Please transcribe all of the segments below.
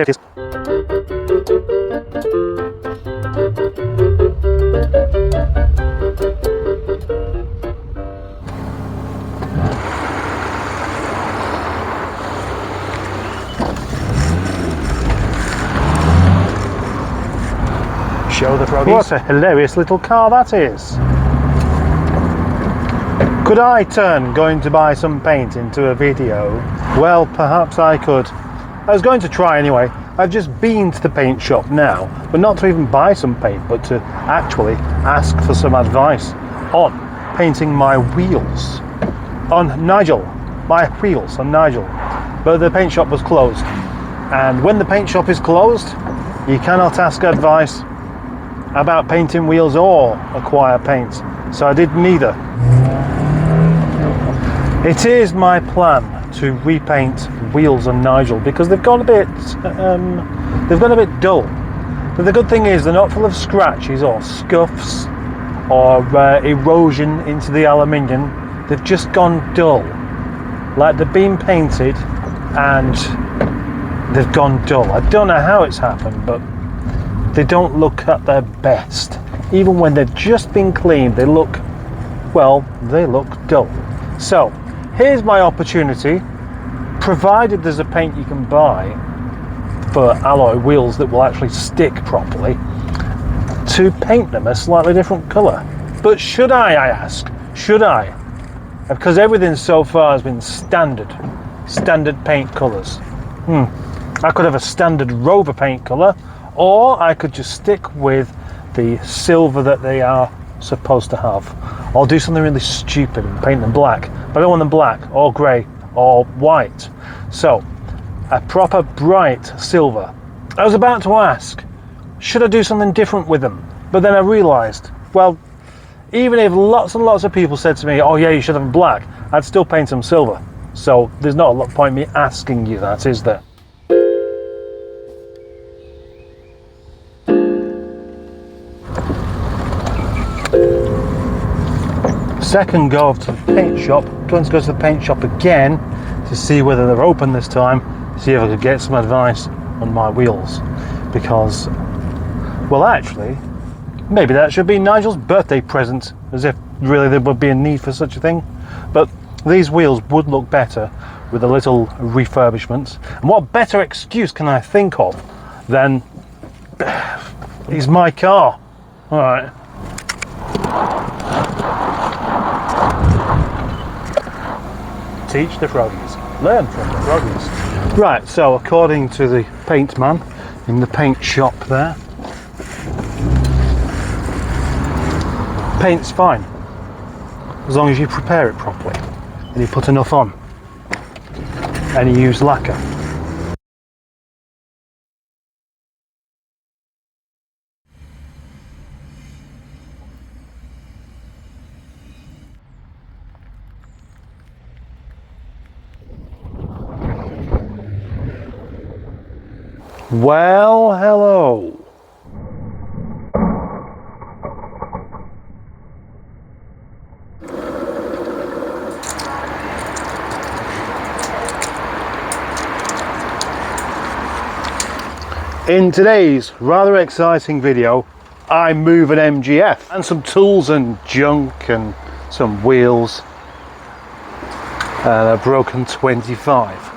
activities. Show the froggies. What a hilarious little car that is. Could I turn going to buy some paint into a video? Well, perhaps I could. I was going to try anyway. I've just been to the paint shop now, but not to even buy some paint, but to actually ask for some advice on painting my wheels on Nigel. My wheels on Nigel. But the paint shop was closed. And when the paint shop is closed, you cannot ask advice about painting wheels or acquire paint. So I did neither. It is my plan to repaint wheels on Nigel because they've gone a bit dull. But the good thing is they're not full of scratches or scuffs or erosion into the aluminium. They've just gone dull, like they've been painted and they've gone dull. I don't know how it's happened, but they don't look at their best. Even when they've just been cleaned, they look dull. So here's my opportunity, provided there's a paint you can buy for alloy wheels that will actually stick properly, to paint them a slightly different colour. But should I ask? Should I? Because everything so far has been standard paint colours. I could have a standard Rover paint colour, or I could just stick with the silver that they are supposed to have. I'll do something really stupid and paint them black, but I don't want them black or grey or white. So a proper bright silver. I was about to ask, should I do something different with them? But then I realised, well, even if lots and lots of people said to me, oh yeah, you should have them black, I'd still paint them silver. So there's not a lot of point in me asking you that, is there? Second go to the paint shop. Going to go to the paint shop again to see whether they're open this time, see if I could get some advice on my wheels, because, well, actually maybe that should be Nigel's birthday present, as if really there would be a need for such a thing. But these wheels would look better with a little refurbishment, and what better excuse can I think of than it's my car. All right. Teach the froggies, learn from the froggies. Right, so according to the paint man in the paint shop there, paint's fine as long as you prepare it properly and you put enough on and you use lacquer. Well, hello. In today's rather exciting video, I move an MGF and some tools and junk and some wheels and a broken 25.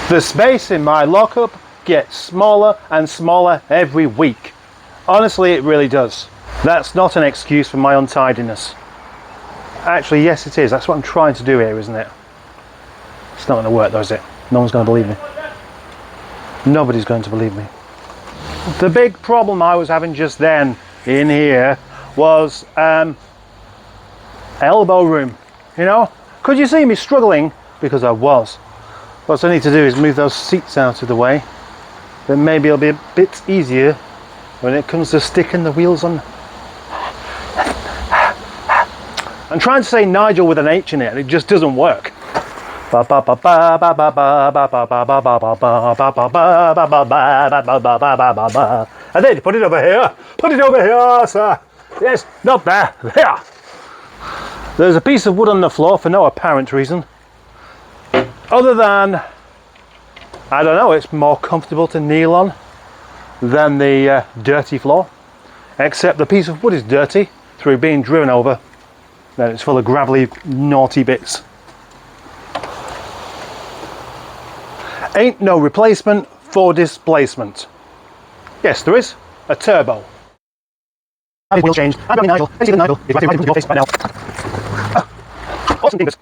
The space in my lockup gets smaller and smaller every week. Honestly, it really does. That's not an excuse for my untidiness. Actually, yes it is. That's what I'm trying to do here, isn't it? It's not going to work though, is it? No one's going to believe me. Nobody's going to believe me. The big problem I was having just then in here was elbow room. You know? Could you see me struggling? Because I was. What I need to do is move those seats out of the way. Then maybe it'll be a bit easier when it comes to sticking the wheels on. I'm trying to say Nigel with an H in it and it just doesn't work. And then put it over here. Put it over here, sir. Yes, not there. There. There's a piece of wood on the floor for no apparent reason, other than, I don't know, it's more comfortable to kneel on than the dirty floor, except the piece of wood is dirty through being driven over, then it's full of gravelly, naughty bits. Ain't no replacement for displacement. Yes, there is. A turbo. Wheel change. I'm running Nigel. I see the Nigel. He's right in your face right now. Awesome dingus.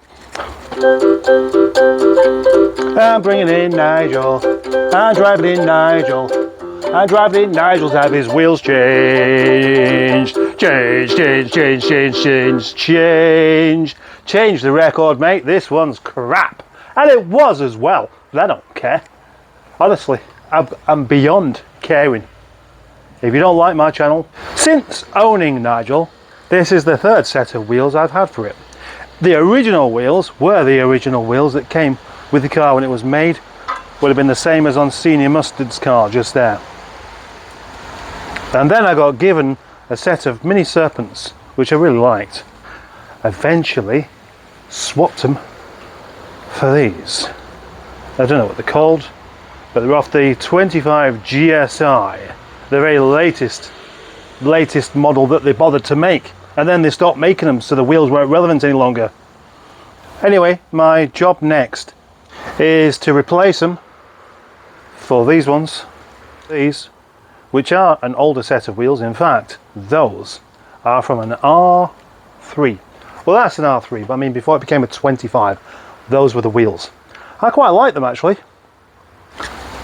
I'm bringing in Nigel. I'm driving in Nigel. I'm driving in Nigel to have his wheels changed. Change, change, change, change, change, change. Change the record, mate. This one's crap. And it was as well. But I don't care. Honestly, I'm beyond caring. If you don't like my channel, since owning Nigel, this is the third set of wheels I've had for it. The original wheels were the original wheels that came with the car when it was made. Would have been the same as on Senior Mustard's car just there. And then I got given a set of Mini Serpents, which I really liked. Eventually swapped them for these. I don't know what they're called, but they're off the 25 GSI, the very latest model that they bothered to make, and then they stopped making them, so the wheels weren't relevant any longer. Anyway, my job next is to replace them for these ones, these, which are an older set of wheels. In fact, those are from an R3. Well, that's an R3, but I mean, before it became a 25, those were the wheels. I quite like them actually,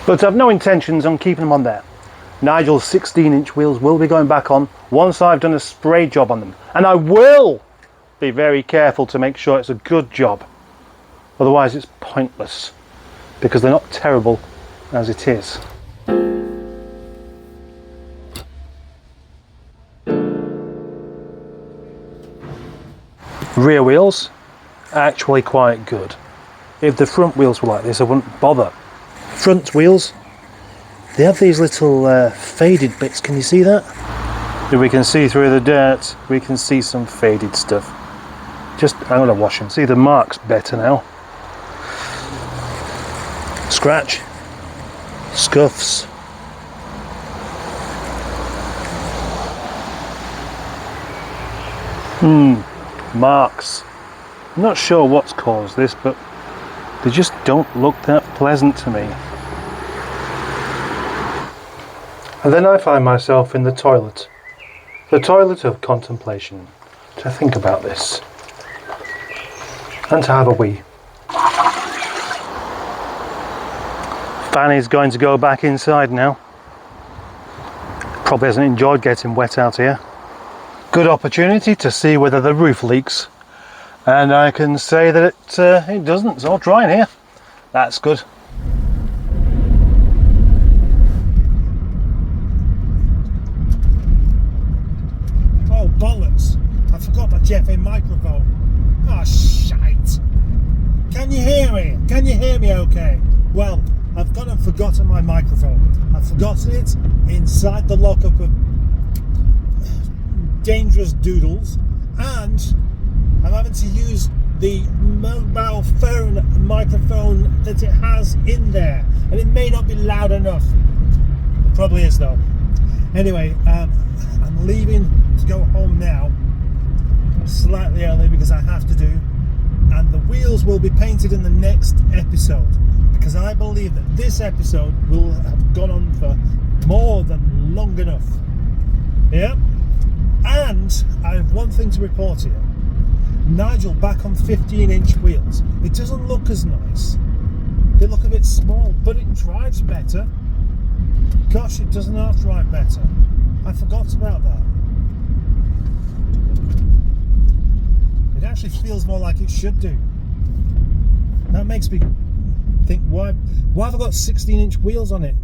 but I've no intentions on keeping them on there. Nigel's 16-inch wheels will be going back on once I've done a spray job on them, and I will be very careful to make sure it's a good job, otherwise it's pointless because they're not terrible as it is. Rear wheels actually quite good. If the front wheels were like this, I wouldn't bother. Front wheels, they have these little faded bits. Can you see that? If we can see through the dirt, we can see some faded stuff. I'm going to wash them. See, the mark's better now. Scratch, scuffs. Marks. I'm not sure what's caused this, but they just don't look that pleasant to me. And then I find myself in the toilet of contemplation, to think about this and to have a wee. Fanny's going to go back inside now. Probably hasn't enjoyed getting wet out here. Good opportunity to see whether the roof leaks, and I can say that it doesn't. It's all dry in here. That's good. Oh bollocks! I forgot my JFA microphone. Oh shite! Can you hear me? Can you hear me okay? Well, I've gone and forgotten my microphone. I've forgotten it inside the lockup of dangerous doodles, and I'm having to use the mobile phone microphone that it has in there, and it may not be loud enough. It probably is though. Anyway, I'm leaving to go home now, slightly early because I have to do, and the wheels will be painted in the next episode, because I believe that this episode will have gone on for more than long enough. Yeah. And I have one thing to report here. Nigel back on 15-inch wheels. It doesn't look as nice. They look a bit small, but it drives better. Gosh, it does not drive better. I forgot about that. It actually feels more like it should do. That makes me think, why have I got 16-inch wheels on it?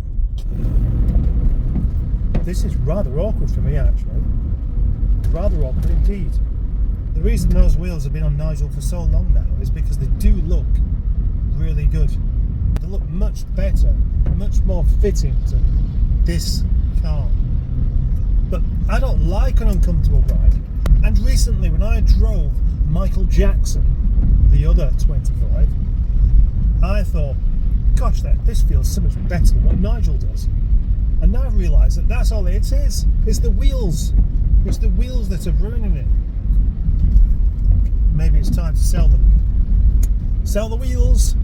This is rather awkward for me actually. Rather awkward indeed. The reason those wheels have been on Nigel for so long now is because they do look really good. They look much better, much more fitting to this car. But I don't like an uncomfortable ride. And recently, when I drove Michael Jackson, the other 25, I thought, gosh, this feels so much better than what Nigel does. And now I've realised that that's all it is. It's the wheels. It's the wheels that are ruining it. Maybe it's time to sell them. Sell the wheels.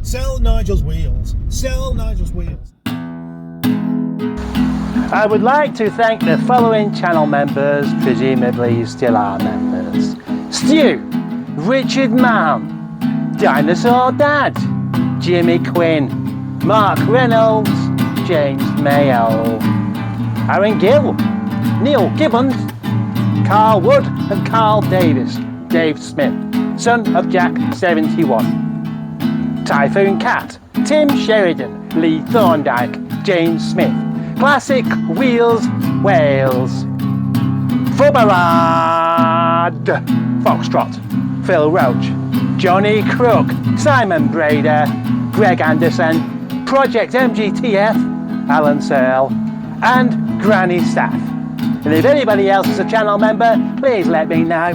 Sell Nigel's wheels. Sell Nigel's wheels. I would like to thank the following channel members, presumably you still are members. Stu, Richard Mann, Dinosaur Dad, Jimmy Quinn, Mark Reynolds, James Mayo, Aaron Gill, Neil Gibbons, Carl Wood and Carl Davis, Dave Smith, son of Jack 71, Typhoon Cat, Tim Sheridan, Lee Thorndike, James Smith, Classic Wheels Wales, Fubarad, Foxtrot, Phil Roach, Johnny Crook, Simon Brader, Greg Anderson, Project MGTF, Alan Searle, and Granny Staff. And if anybody else is a channel member, please let me know.